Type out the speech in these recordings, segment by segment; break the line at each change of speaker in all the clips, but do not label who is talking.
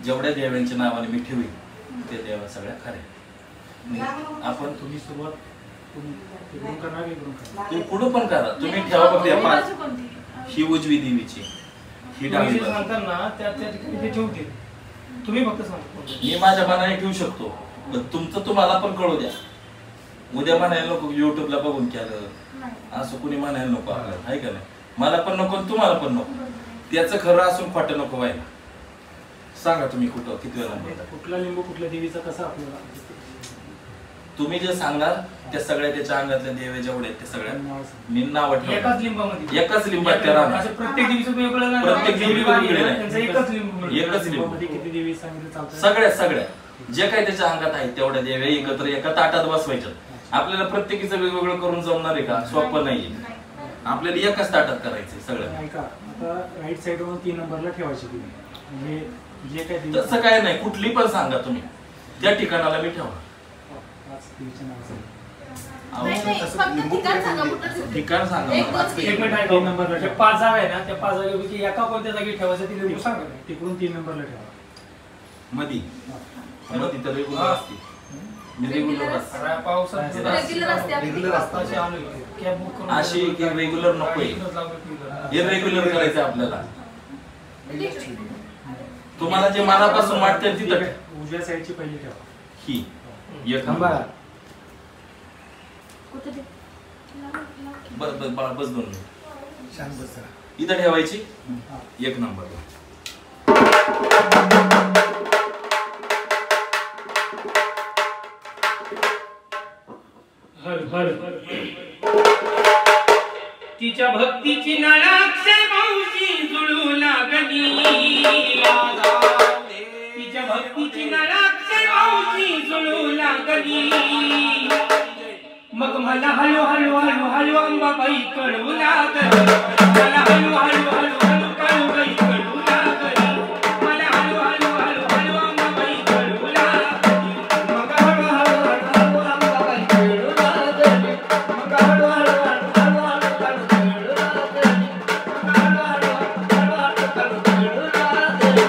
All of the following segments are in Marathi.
जेवढ्या देवांच्या नावाने मी ठेवी ते देवा सगळ्या खऱ्या. आपण तुम्ही सुरुवात तुम्ही पुढे पण करा. तुम्ही ठेवा फक्त ही उजवी देवीची, ही डावी
तुम्ही फक्त सांगा.
मी माझ्या मनाने ठेवू शकतो, पण तुमचं तुम्हाला पण कळू द्या. उद्या म्हणायला नको युट्यूबला बघून केलं असं कुणी म्हणायला नको आपल्याला, आहे का नाही? मला पण नको तुम्हाला पण नको. त्याचं खरं असून खोटं नको व्हायला. सांगा तुम्ही कुठं किती वेळा
कुठला लिंबू कुठल्या देवीचा कसा आपल्याला
तुम्ही जे सांगणार त्या सगळ्या त्याच्या अंगातल्या देवे जेवढे आहेत ते सगळ्या मी नाव ठेवणार.
एकाच लिंबामध्ये
एकाच लिंबात त्या राहणार.
प्रत्येक देवीचं वेगळं,
प्रत्येक देवी वेगळी नाही.
एकच लिंबू,
एकच लिंबू
किती देवी सांगितलं चालतं.
सगळ्या जे काही त्याच्या अंगात आहेत तेवढ्या देवे एकत्र एका ताटात बसवायच्या. आपल्याला प्रत्येकीचं वेगवेगळं करून जमणार आहे का? सोपं नाहीये. आपल्याला एकाच ताटात करायचंय सगळं.
ऐका, आता राईट साइड वरून 3 नंबरला ठेवायची तुम्ही. म्हणजे जे काही
तसं काय नाही, कुठली पण सांगा तुम्ही, त्या ठिकाणाला मी ठेवा. ठिकाण सांगा.
एक मिनिट, 3 नंबरला 5 जागा आहे ना, त्या 5 जागेपैकी एका कोणत्या जागी ठेवायचं ते लिंबू सांगा. तिकडून 3 नंबरला ठेवा.
मधी तर रेग्युलर असते. अशी रेग्युलर नकोय, इरेग्युलर करायचं आपल्याला. तुम्हाला जे मनापासून वाटतं तिथं
उजव्या साईडची पहिली ठेवा.
ही एक नंबर. बस 2 मिनिट शांत बस. इथं ठेवायची 1 नंबर.
तिच्या भक्तीची नळाक्षर मावशी जुळू लागली. तिच्या भक्तीची नळाक्षर मावशी जुळू लागली. मग मला हळू हळू हळू हळू अंबाबाई कळू लागली मला हळू हळू हळू हळू काळूबाई कळू लागली मला हळू हळू हळू हळू अंबाबाई कळू लागली
मग हळू हळू हळू हळू अंबाबाई कळू लागली मग हळू हळू हळू हळू हळू कळू लागली मग हळू हळू हळू हळू कळू लागली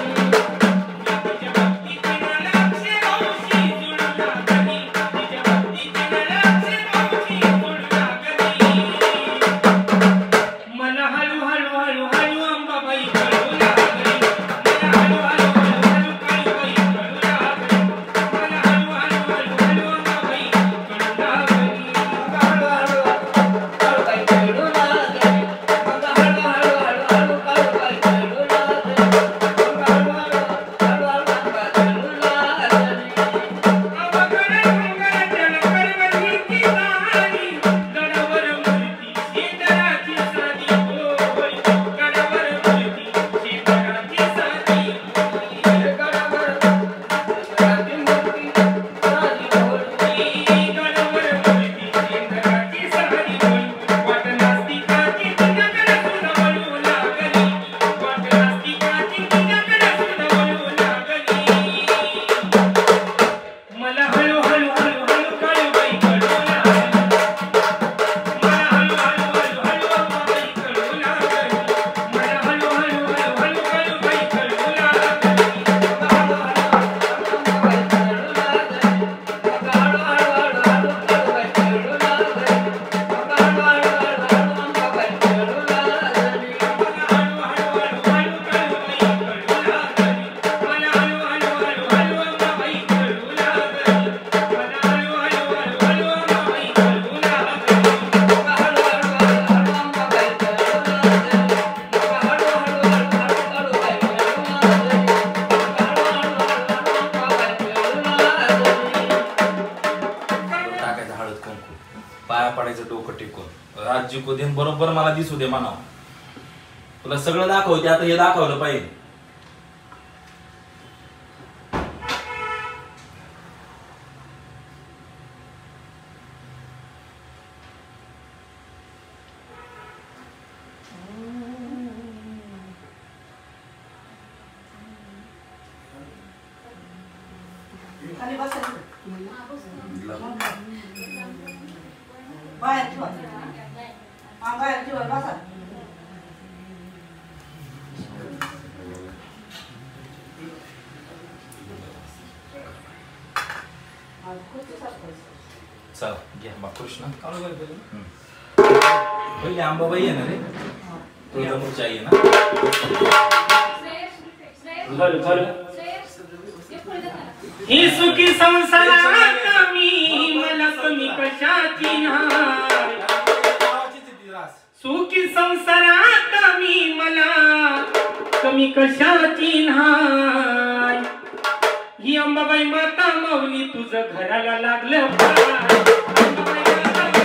तिच्या भक्तीची नालाक्षे मावशी जुळू लागली तिच्या भक्तीची नालाक्षे मावशी जुळू लागली मला हळू हळू हळू हळू अंबाबाई कळू लागली मला हळू हळू हळू हळू काळूबाई कळू लागली मला हळू हळू हळू हळू अंबाबाई कळू लागली
मग हळू हळू हळू काळूबाई कळू लागली मग हळू हळू हळू हळू काळूबाई कळू लागली मग हळू हळू हळू हळू कळू लागली
अवघड मंगळाचल करवतीची साडी गडावर मूर्ती शेजाराची साधी होय गडावर मूर्ती शेजाराची साधी होय
गडावर राजी मूर्ती राजी होती
गडावर मूर्ती शेजाराची साधी होय वाट नास्तिकाची तुझ्याकडे सुद्धा वळू लागली वाट नास्तिकाची तुझ्याकडे सुद्धा वळू लागली मला हळू हळू हळू हळू काळूबाई कळू लागली मला हळू हळू हळू हळू अंबाबाई कळू लागली मला हळू हळू हळू हळू काळूबाई कळू लागली मला हळू हळू हळू काळूबाई कळू लागली मला हळू हळू हळू हळू अंबाबाई कळू लागली मला हळू हळू हळू हळू अंबाबाई कळू लागली
टाकायचं हळद कुंकू पाया पडायचं डोकं टेकून राज्य को दिन बरोबर मला दिसू दे म्हणावं तुला सगळं दाखवते आता हे दाखवलं पाहिजे
खाली बसायचं बाहेर ठेवा हा बाहेर ठेवा बसा
चला घ्या बा कृष्ण
काळूबाई कळू
पहिले अंबाबाई आहे ना रे तुळजापूरची आई आहे ना
ही सुखी संसारात मी मला कमी कशाची नाही सुखी संसारात मी मला कमी कशाची नाही ही अंबाबाई माता माऊली तुझं घराला लागलं पाय. अंबाबाई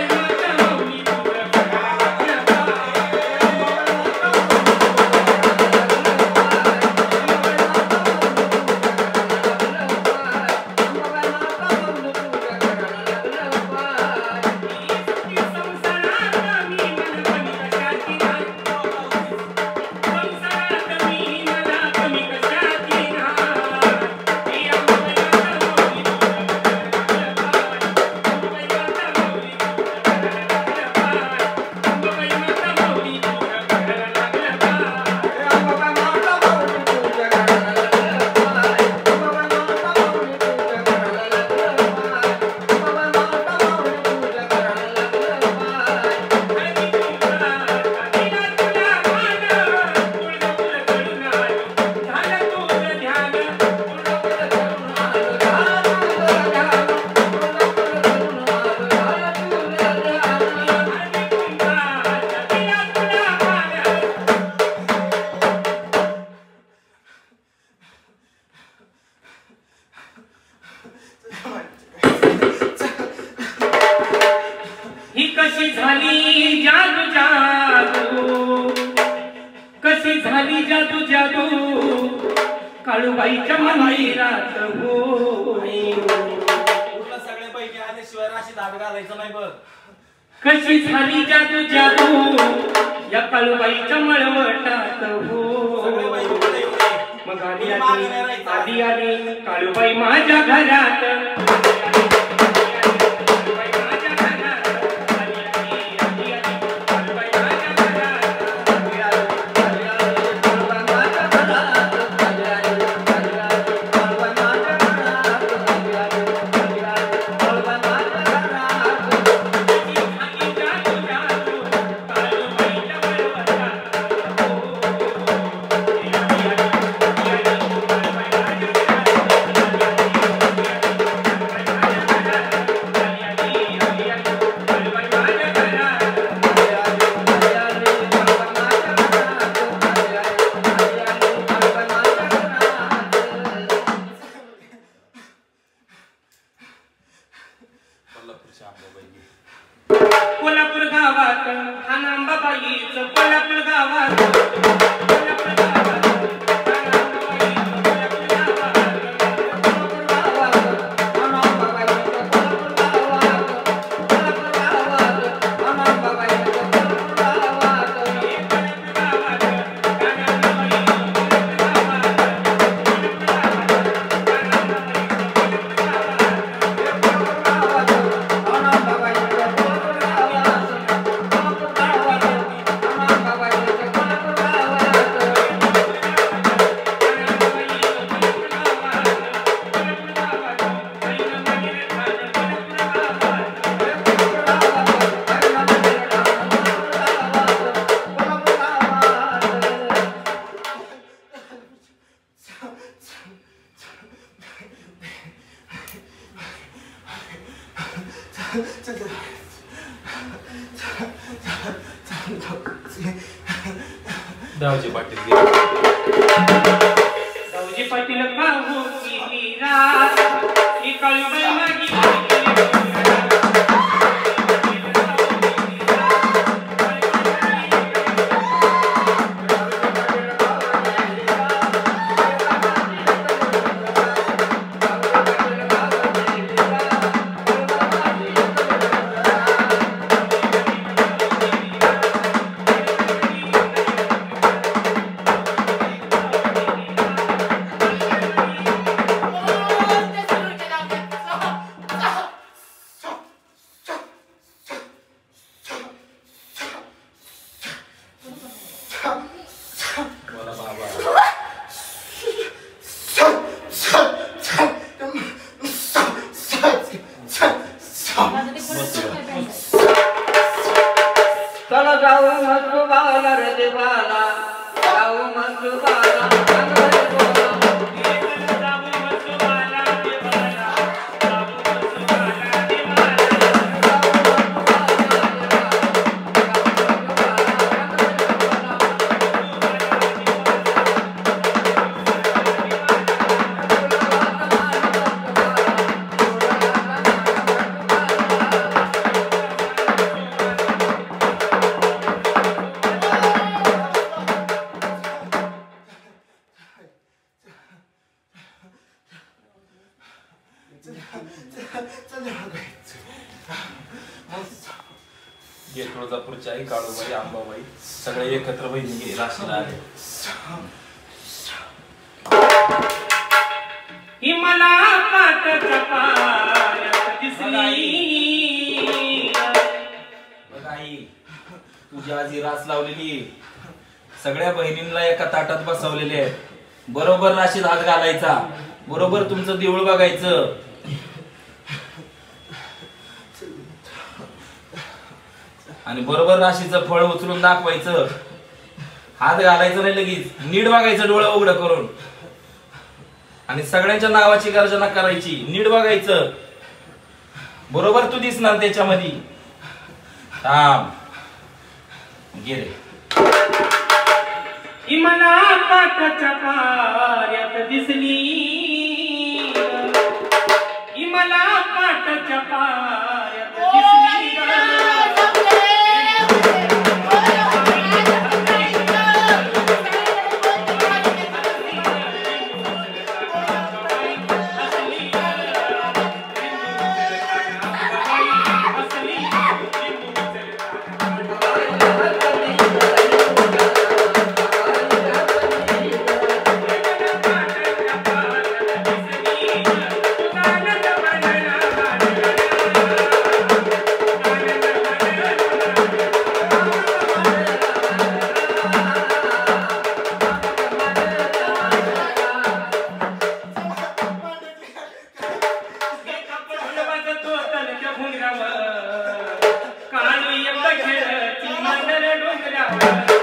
माता माऊली तुझं घराला लागलं पाय. अंबाबाई माता माऊली तुझं घराला लागलं ही कशी झाली जादू जादू कशी झाली जादू जादू काळूबाईच्या मंदिरात हो
वहिनी आल्याशिवाय राशीत हात घालायचं नाही बघ.
कशी झाली जादू जादू या काळूबाईच्या मळवटात हो.
सगळे वहिनी पुढे येऊ दे.
मग आली आली काळूबाई माझ्या घरात. कोल्हापूर गावात हानांबाबाईचं कोल्हापूर गावात
दावजी पाटील
का हो की रात ही काळूबाई मागी
चला जाऊ मस्तुबाला रे देवाला जाऊ मस्तुबाला
तुळजापूरची आई काळूबाई अंबाबाई सगळे एकत्र बहिणी राशीला आले.
ही मला पाटाच्या पायात दिसली
बघ आई तुझी आजी रास लावलेली सगळ्या बहिणींना एका ताटात बसवलेले आहे. बरोबर राशीत हात घालायचा बरोबर तुमचं देऊळ बघायचं आणि बरोबर राशीचं फळ उचलून दाखवायचं. हात घालायचं नाही लगेच नीट बघायचं डोळं उघडं करून आणि सगळ्यांच्या नावाची गर्जना करायची. नीट बघायचं बरोबर तू दिसणार त्याच्यामध्ये. थांब गेले
ही मला पाटाच्या पायात दिसली ही मला पाटाच्या पायात दिसली
Thank you.